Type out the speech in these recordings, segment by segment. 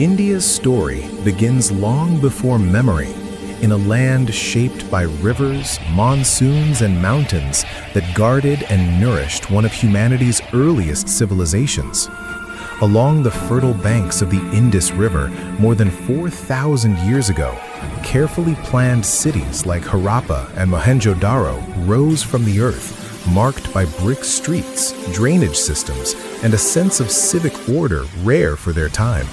India's story begins long before memory, in a land shaped by rivers, monsoons, and mountains that guarded and nourished one of humanity's earliest civilizations. Along the fertile banks of the Indus River more than 4,000 years ago, carefully planned cities like Harappa and Mohenjo-daro rose from the earth, marked by brick streets, drainage systems, and a sense of civic order rare for their time.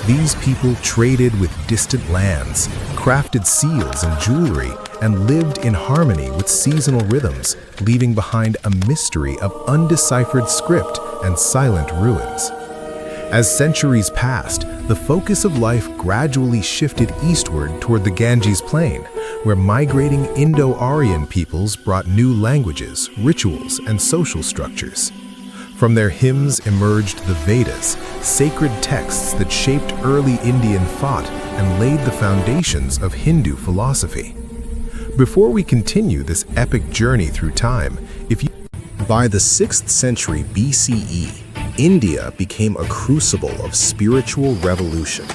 These people traded with distant lands, crafted seals and jewelry, and lived in harmony with seasonal rhythms, leaving behind a mystery of undeciphered script and silent ruins. As centuries passed, the focus of life gradually shifted eastward toward the Ganges Plain, where migrating Indo-Aryan peoples brought new languages, rituals, and social structures. From their hymns emerged the Vedas, sacred texts that shaped early Indian thought and laid the foundations of Hindu philosophy. Before we continue this epic journey through time, by the 6th century BCE, India became a crucible of spiritual revolution.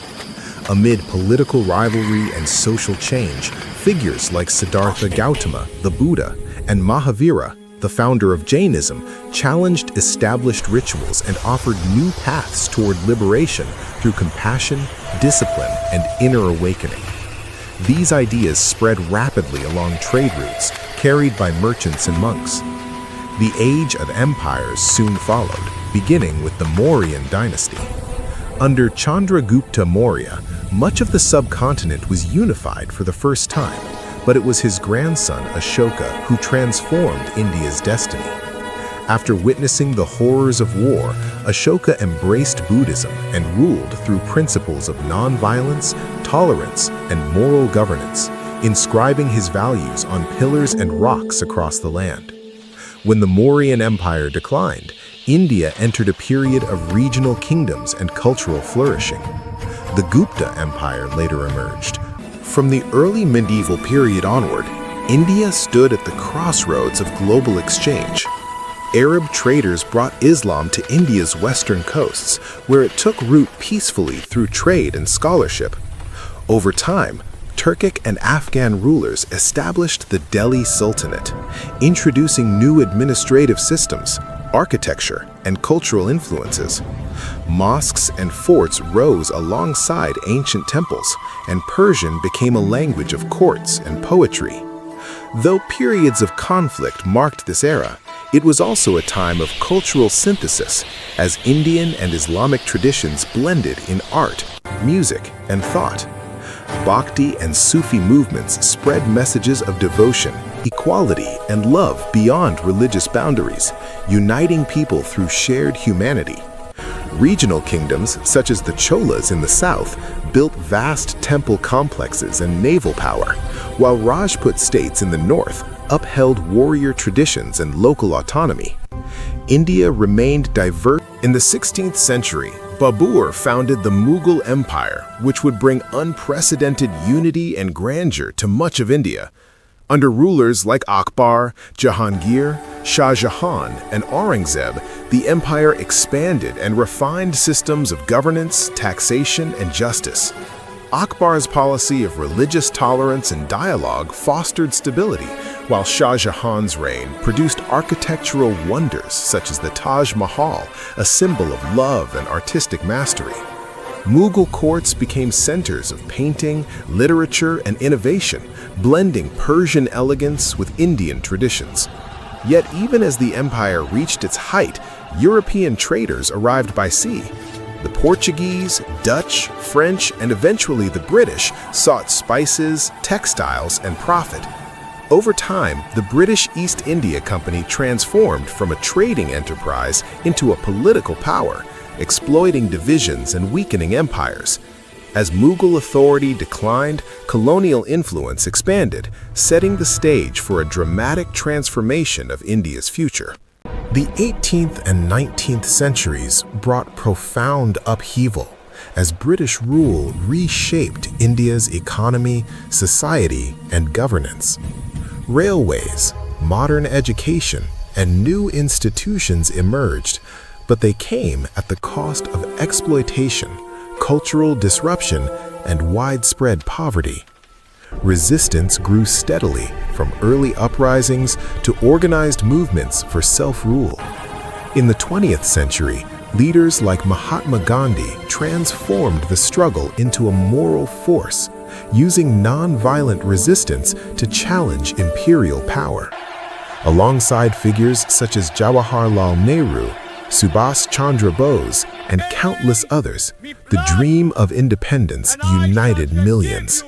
Amid political rivalry and social change, figures like Siddhartha Gautama, the Buddha, and Mahavira, the founder of Jainism, challenged established rituals and offered new paths toward liberation through compassion, discipline, and inner awakening. These ideas spread rapidly along trade routes, carried by merchants and monks. The age of empires soon followed, beginning with the Mauryan dynasty. Under Chandragupta Maurya, much of the subcontinent was unified for the first time, but it was his grandson Ashoka who transformed India's destiny. After witnessing the horrors of war, Ashoka embraced Buddhism and ruled through principles of nonviolence, tolerance, and moral governance, inscribing his values on pillars and rocks across the land. When the Mauryan Empire declined, India entered a period of regional kingdoms and cultural flourishing. The Gupta Empire later emerged. From the early medieval period onward, India stood at the crossroads of global exchange. Arab traders brought Islam to India's western coasts, where it took root peacefully through trade and scholarship. Over time, Turkic and Afghan rulers established the Delhi Sultanate, introducing new administrative systems, architecture, and cultural influences. Mosques and forts rose alongside ancient temples, and Persian became a language of courts and poetry. Though periods of conflict marked this era, it was also a time of cultural synthesis, as Indian and Islamic traditions blended in art, music, and thought. Bhakti and Sufi movements spread messages of devotion, equality, and love beyond religious boundaries, uniting people through shared humanity. Regional kingdoms, such as the Cholas in the south, built vast temple complexes and naval power, while Rajput states in the north upheld warrior traditions and local autonomy. India remained diverse. In the 16th century, Babur founded the Mughal Empire, which would bring unprecedented unity and grandeur to much of India. Under rulers like Akbar, Jahangir, Shah Jahan, and Aurangzeb, the empire expanded and refined systems of governance, taxation, and justice. Akbar's policy of religious tolerance and dialogue fostered stability, while Shah Jahan's reign produced architectural wonders such as the Taj Mahal, a symbol of love and artistic mastery. Mughal courts became centers of painting, literature, and innovation, blending Persian elegance with Indian traditions. Yet even as the empire reached its height, European traders arrived by sea. The Portuguese, Dutch, French, and eventually the British sought spices, textiles, and profit. Over time, the British East India Company transformed from a trading enterprise into a political power, exploiting divisions and weakening empires. As Mughal authority declined, colonial influence expanded, setting the stage for a dramatic transformation of India's future. The 18th and 19th centuries brought profound upheaval as British rule reshaped India's economy, society, and governance. Railways, modern education, and new institutions emerged, but they came at the cost of exploitation, cultural disruption, and widespread poverty. Resistance grew steadily, from early uprisings to organized movements for self-rule. In the 20th century, leaders like Mahatma Gandhi transformed the struggle into a moral force, using non-violent resistance to challenge imperial power. Alongside figures such as Jawaharlal Nehru, Subhas Chandra Bose, and countless others, the dream of independence united millions.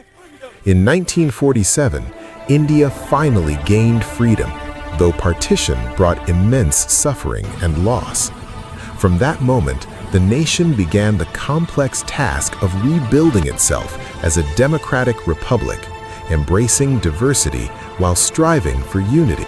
In 1947, India finally gained freedom, though partition brought immense suffering and loss. From that moment, the nation began the complex task of rebuilding itself as a democratic republic, embracing diversity while striving for unity.